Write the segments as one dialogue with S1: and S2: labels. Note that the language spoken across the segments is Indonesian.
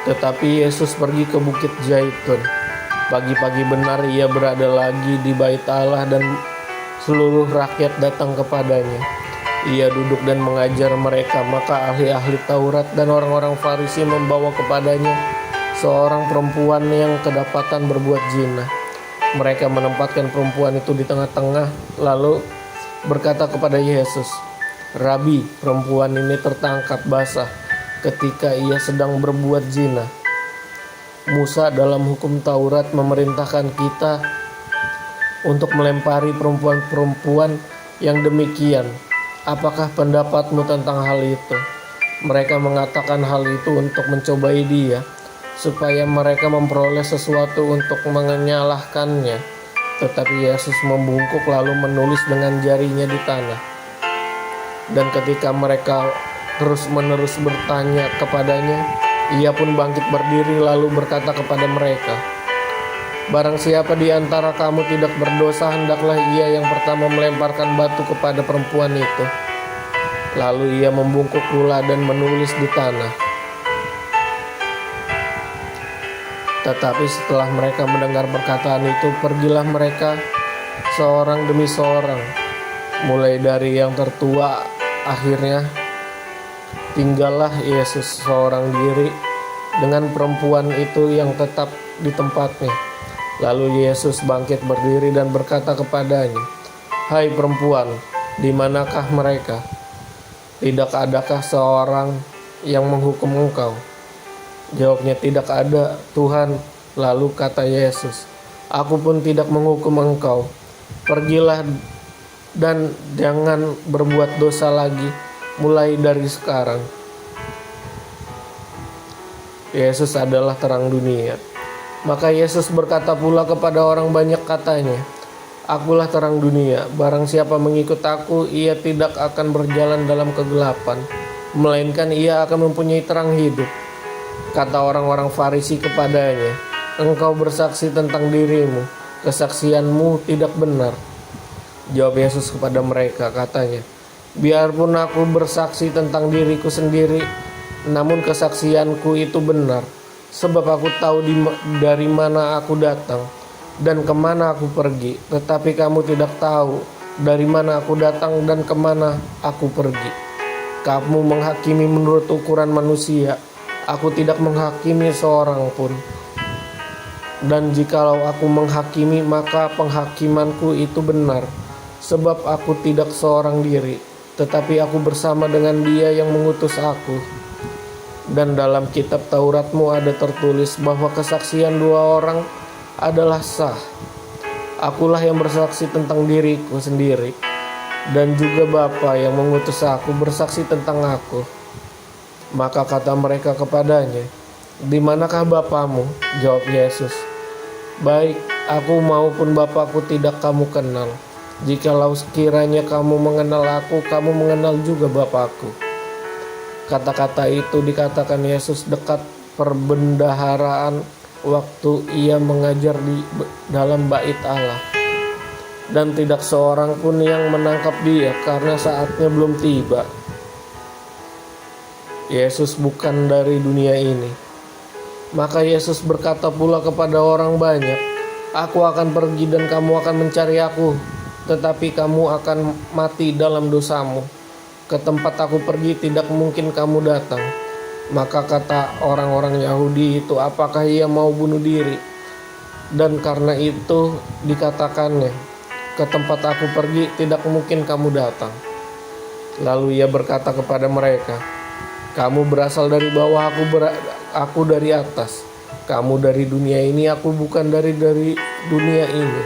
S1: Tetapi Yesus pergi ke Bukit Zaitun. Pagi-pagi benar ia berada lagi di bait Allah dan seluruh rakyat datang kepadanya. Ia duduk dan mengajar mereka. Maka ahli-ahli Taurat dan orang-orang Farisi membawa kepadanya seorang perempuan yang kedapatan berbuat zina. Mereka menempatkan perempuan itu di tengah-tengah, lalu berkata kepada Yesus, "Rabi, perempuan ini tertangkap basah ketika ia sedang berbuat zina. Musa dalam hukum Taurat memerintahkan kita untuk melempari perempuan-perempuan yang demikian. Apakah pendapatmu tentang hal itu?" Mereka mengatakan hal itu untuk mencobai dia, supaya mereka memperoleh sesuatu untuk menyalahkannya. Tetapi Yesus membungkuk lalu menulis dengan jarinya di tanah. Dan ketika mereka terus-menerus bertanya kepadanya, ia pun bangkit berdiri lalu berkata kepada mereka, "Barang siapa di antara kamu tidak berdosa, hendaklah ia yang pertama melemparkan batu kepada perempuan itu." Lalu ia membungkuk pula dan menulis di tanah. Tetapi setelah mereka mendengar perkataan itu, pergilah mereka seorang demi seorang, mulai dari yang tertua. Akhirnya tinggallah Yesus seorang diri dengan perempuan itu yang tetap di tempatnya. Lalu Yesus bangkit berdiri dan berkata kepadanya, "Hai perempuan, di manakah mereka? Tidak adakah seorang yang menghukum engkau?" Jawabnya, "Tidak ada, Tuhan." Lalu kata Yesus, "Aku pun tidak menghukum engkau. Pergilah dan jangan berbuat dosa lagi mulai dari sekarang." Yesus adalah terang dunia. Maka Yesus berkata pula kepada orang banyak katanya, "Akulah terang dunia. Barang siapa mengikut aku, ia tidak akan berjalan dalam kegelapan, melainkan ia akan mempunyai terang hidup." Kata orang-orang Farisi kepadanya, "Engkau bersaksi tentang dirimu, kesaksianmu tidak benar." Jawab Yesus kepada mereka, katanya, "Biarpun aku bersaksi tentang diriku sendiri, namun kesaksianku itu benar, sebab aku tahu dari mana aku datang dan kemana aku pergi. Tetapi kamu tidak tahu dari mana aku datang dan kemana aku pergi. Kamu menghakimi menurut ukuran manusia. Aku tidak menghakimi seorang pun. Dan jikalau aku menghakimi, maka penghakimanku itu benar, sebab aku tidak seorang diri, tetapi aku bersama dengan Dia yang mengutus aku. Dan dalam kitab Tauratmu ada tertulis bahwa kesaksian dua orang adalah sah. Akulah yang bersaksi tentang diriku sendiri, dan juga Bapa yang mengutus aku bersaksi tentang aku." Maka kata mereka kepadanya, "Di manakah Bapamu?" Jawab Yesus, "Baik aku maupun Bapakku tidak kamu kenal. Jikalau sekiranya kamu mengenal aku, kamu mengenal juga Bapakku." Kata-kata itu dikatakan Yesus dekat perbendaharaan waktu ia mengajar di dalam bait Allah. Dan tidak seorang pun yang menangkap dia karena saatnya belum tiba. Yesus bukan dari dunia ini. Maka Yesus berkata pula kepada orang banyak, "Aku akan pergi dan kamu akan mencari aku, tetapi kamu akan mati dalam dosamu. Ke tempat aku pergi tidak mungkin kamu datang." Maka kata orang-orang Yahudi itu, "Apakah ia mau bunuh diri?" Dan karena itu dikatakannya, "Ke tempat aku pergi tidak mungkin kamu datang." Lalu ia berkata kepada mereka, "Kamu berasal dari bawah, aku dari atas. Kamu dari dunia ini, aku bukan dari dunia ini.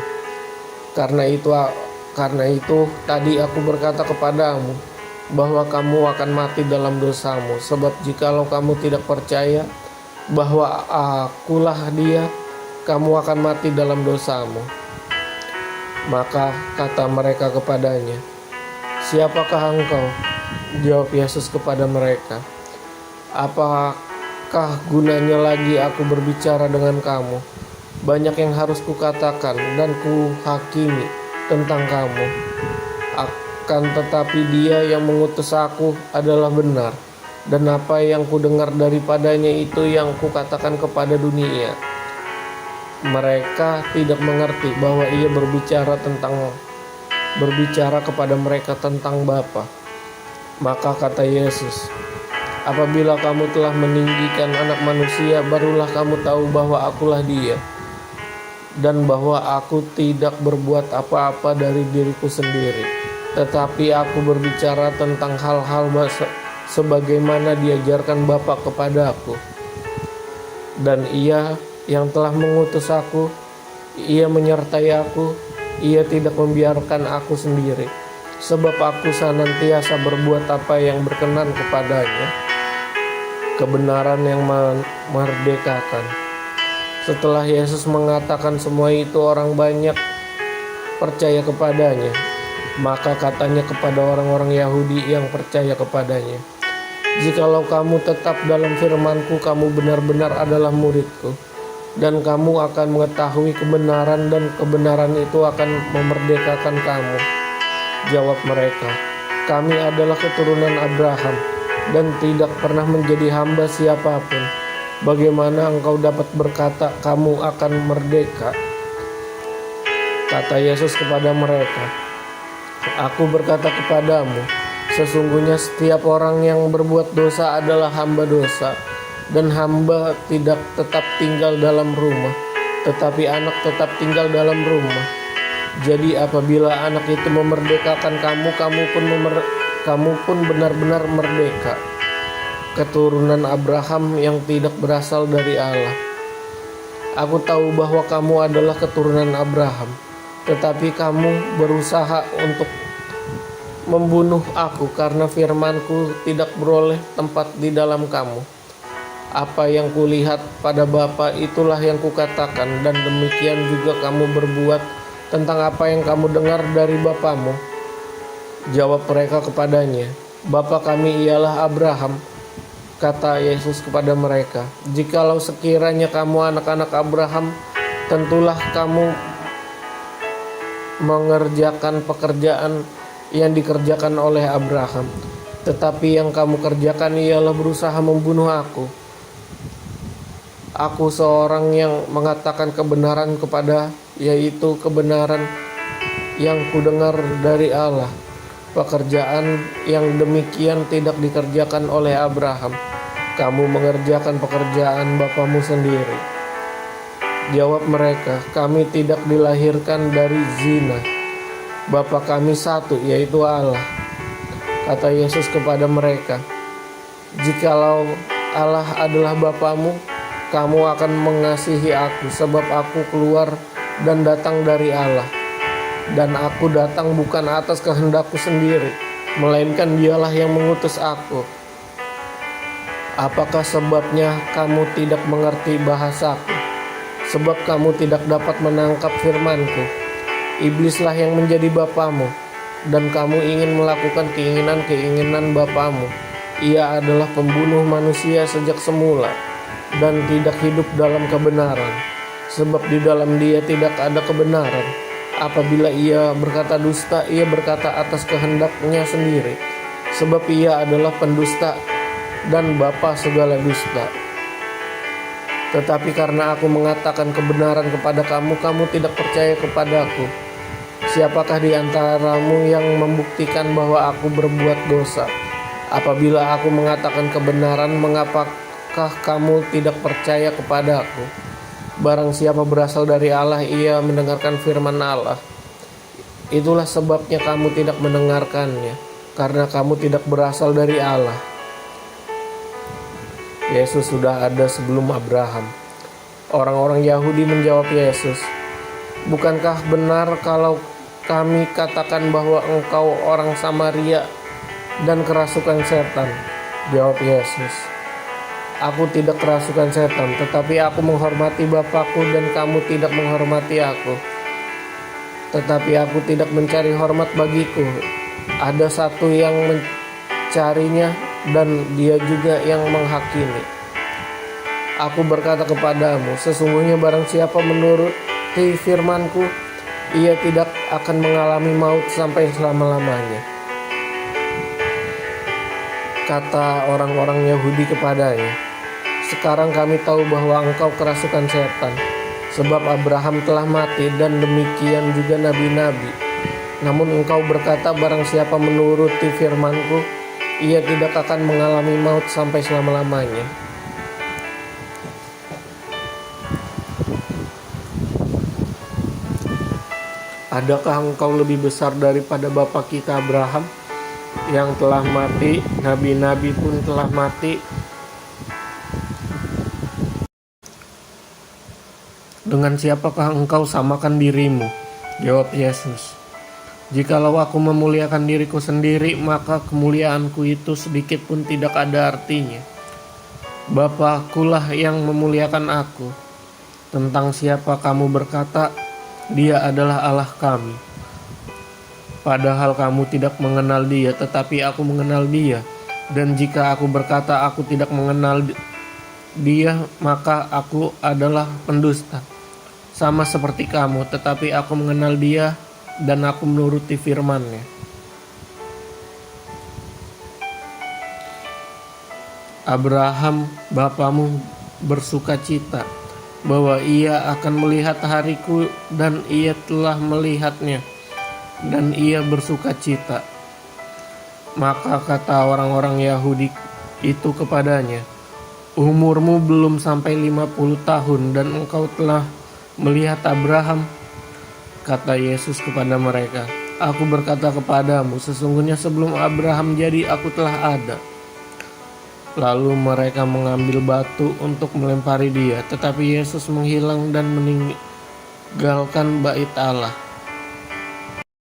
S1: Karena itu tadi aku berkata kepadamu bahwa kamu akan mati dalam dosamu. Sebab jikalau kamu tidak percaya bahwa akulah Dia, kamu akan mati dalam dosamu." Maka kata mereka kepadanya, "Siapakah engkau?" Jawab Yesus kepada mereka, "Apakah gunanya lagi aku berbicara dengan kamu? Banyak yang harus kukatakan dan kuhakimi tentang kamu. Akan tetapi Dia yang mengutus aku adalah benar, dan apa yang kudengar daripadanya itu yang kukatakan kepada dunia. Mereka tidak mengerti bahwa ia berbicara kepada mereka tentang Bapa. Maka kata Yesus, apabila kamu telah meninggikan Anak Manusia, barulah kamu tahu bahwa akulah Dia, dan bahwa aku tidak berbuat apa-apa dari diriku sendiri, tetapi aku berbicara tentang hal-hal sebagaimana diajarkan Bapa kepada aku. Dan Ia yang telah mengutus aku, Ia menyertai aku, Ia tidak membiarkan aku sendiri, sebab aku senantiasa berbuat apa yang berkenan kepadanya, kebenaran yang memerdekakan. Setelah Yesus mengatakan semua itu, orang banyak percaya kepadanya. Maka katanya kepada orang-orang Yahudi yang percaya kepadanya, jikalau kamu tetap dalam firman-Ku, kamu benar-benar adalah murid-Ku, dan kamu akan mengetahui kebenaran, dan kebenaran itu akan memerdekakan kamu. Jawab mereka, kami adalah keturunan Abraham dan tidak pernah menjadi hamba siapapun. Bagaimana engkau dapat berkata kamu akan merdeka? Kata Yesus kepada mereka, aku berkata kepadamu, sesungguhnya setiap orang yang berbuat dosa adalah hamba dosa, dan hamba tidak tetap tinggal dalam rumah, tetapi anak tetap tinggal dalam rumah. Jadi apabila anak itu memerdekakan kamu, kamu pun benar-benar merdeka. Keturunan Abraham yang tidak berasal dari Allah. Aku tahu bahwa kamu adalah keturunan Abraham, tetapi kamu berusaha untuk membunuh aku karena firman-Ku tidak beroleh tempat di dalam kamu. Apa yang kulihat pada Bapa itulah yang kukatakan, dan demikian juga kamu berbuat tentang apa yang kamu dengar dari bapamu. Jawab mereka kepadanya, Bapa kami ialah Abraham. Kata Yesus kepada mereka, jikalau sekiranya kamu anak-anak Abraham, tentulah kamu mengerjakan pekerjaan yang dikerjakan oleh Abraham. Tetapi yang kamu kerjakan ialah berusaha membunuh aku. Aku seorang yang mengatakan kebenaran yaitu kebenaran yang kudengar dari Allah. Pekerjaan yang demikian tidak dikerjakan oleh Abraham. Kamu mengerjakan pekerjaan bapamu sendiri. Jawab mereka, kami tidak dilahirkan dari zina. Bapa kami satu, yaitu Allah. Kata Yesus kepada mereka, jikalau Allah adalah Bapamu, kamu akan mengasihi aku, sebab aku keluar dan datang dari Allah. Dan aku datang bukan atas kehendakku sendiri, melainkan Dialah yang mengutus aku. Apakah sebabnya kamu tidak mengerti bahasaku? Sebab kamu tidak dapat menangkap firman-Ku. Iblislah yang menjadi bapamu, dan kamu ingin melakukan keinginan-keinginan bapamu. Ia adalah pembunuh manusia sejak semula, dan tidak hidup dalam kebenaran, sebab di dalam Dia tidak ada kebenaran. Apabila ia berkata dusta, ia berkata atas kehendaknya sendiri, sebab ia adalah pendusta dan bapa segala dusta. Tetapi karena aku mengatakan kebenaran kepada kamu, kamu tidak percaya kepadaku. Siapakah di antaramu yang membuktikan bahwa aku berbuat dosa? Apabila aku mengatakan kebenaran, mengapakah kamu tidak percaya kepadaku? Barang siapa berasal dari Allah, ia mendengarkan firman Allah. Itulah sebabnya kamu tidak mendengarkannya, karena kamu tidak berasal dari Allah. Yesus sudah ada sebelum Abraham. Orang-orang Yahudi menjawab Yesus, bukankah benar kalau kami katakan bahwa engkau orang Samaria dan kerasukan setan? Jawab Yesus, aku tidak kerasukan setan, tetapi aku menghormati Bapakku dan kamu tidak menghormati aku. Tetapi aku tidak mencari hormat bagiku. Ada satu yang mencarinya, dan Dia juga yang menghakimi. Aku berkata kepadamu, sesungguhnya barang siapa menuruti firman-Ku, ia tidak akan mengalami maut sampai selama-lamanya. Kata orang-orang Yahudi kepadanya, "Sekarang kami tahu bahwa engkau kerasukan setan, sebab Abraham telah mati dan demikian juga nabi-nabi. Namun engkau berkata, barang siapa menuruti firman-Ku, ia tidak akan mengalami maut sampai selama-lamanya. Adakah engkau lebih besar daripada bapa kita Abraham yang telah mati? Nabi-nabi pun telah mati. Dengan siapakah engkau samakan dirimu?" Jawab Yesus, "Jikalau aku memuliakan diriku sendiri, maka kemuliaanku itu sedikit pun tidak ada artinya. Bapa-Kulah yang memuliakan aku. Tentang siapa kamu berkata, Dia adalah Allah kami. Padahal kamu tidak mengenal Dia, tetapi aku mengenal Dia. Dan jika aku berkata aku tidak mengenal Dia, maka aku adalah pendusta. Sama seperti kamu, tetapi aku mengenal Dia dan aku menuruti firman-Nya. Abraham, bapamu, bersuka cita bahwa ia akan melihat hariku, dan ia telah melihatnya, dan ia bersuka cita." Maka kata orang-orang Yahudi itu kepadanya, "Umurmu belum sampai 50 tahun dan engkau telah melihat Abraham?" Kata Yesus kepada mereka, "Aku berkata kepadamu, sesungguhnya sebelum Abraham jadi, aku telah ada." Lalu mereka mengambil batu untuk melempari Dia, tetapi Yesus menghilang dan meninggalkan bait Allah.